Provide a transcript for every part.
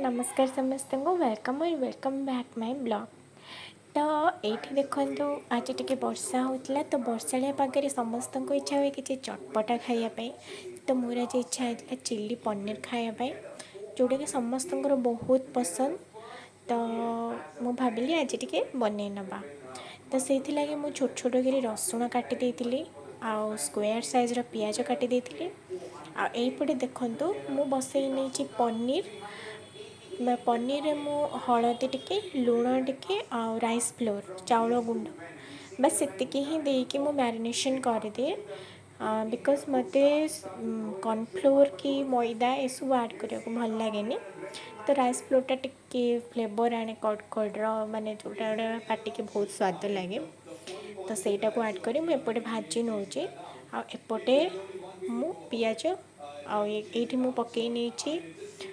नमस्कार समस्त को वेलकम और वेलकम बैक माय ब्लॉग। तो ये देखु आज टी वर्षा होता तो वर्षाया पागे समस्त को इच्छा हुए कि चटपटा खायापी। तो मोर आज इच्छा होता चिल्ली पनीर खायापी जोटा कि समस्त बहुत पसंद। तो मु भाविली आज टी बन नवा। तो से मुझे छोट छोट कर रसुण काटी आउ स्क्वायर साइज पियाज काटी आईपटे देखु मु बसई नहीं पनीर पनीर मु हलदी टिके लुण टिके आ राइस फ्लोर चाउल गुंड बस सेतिकी ही देकी मु मैरिनेशन कर दिए बिकॉज मत कॉर्नफ्लोर की मैदा यू ऐड करने को भल लगे। तो राइस फ्लोरटा टिके फ्लेवर आने कड़कड़ माने जोटा पाटी के बहुत स्वाद लगे। तो सहीटा को ऐड करी मुझे भाजी नौचे आएपटे मु पियाज आईटी मु पकई नहीं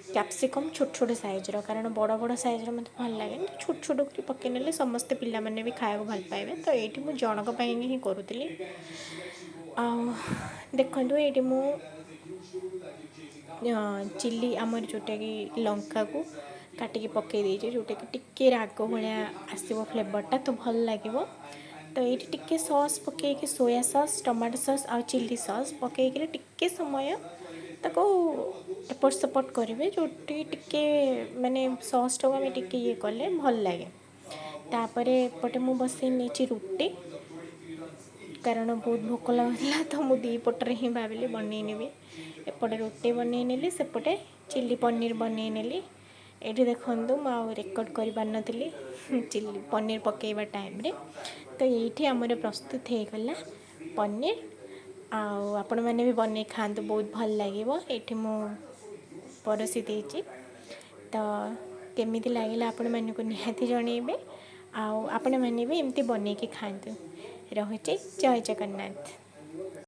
कैप्सिकम छोट छोट साइज कारण बड़ बड़ साइज मत भल लगे छोट छोट कर पकई ने समस्ते पिला माने भी खाया भल पाइबे। तो ये मुझे जनक ही करूली देखु ये मु चिल्ली आमर जोटा कि लंका को काटिकी पकई देती जोटा कि टिके राग भाया आसो फ्लेवरटा तो भल लगे। तो ये टिके सॉस पकईकि सोया सॉस टमाटो सॉस आ चिल्ली सॉस पकईकि टिके समय ताको एपट सेपट करेंगे जो टिके माने सॉस टाक आम टिके ये कले भल लगे। तापर एपटे मु बसई नहीं रुटी कारण बहुत भोक लगुला तो मुझे दी पटर ही भाविली बनईनेबी एपटे रुटी बनईनेली सेपटे चिल्ली पनीर बनईनेली। ये देखु मुझे रेकर्ड कर पारी चिल्ली पनीर पकईवा टाइम रे। तो ये आमर प्रस्तुत हो गला पनीर आपण मैंने भी बन खातु बहुत भल लगे। ये मु परसी देती तो केमी लगे आपण मैंने को निहाती जनइबे आपण मैंने भी एमती बनईकी खातु। रहुचे जय जगन्नाथ।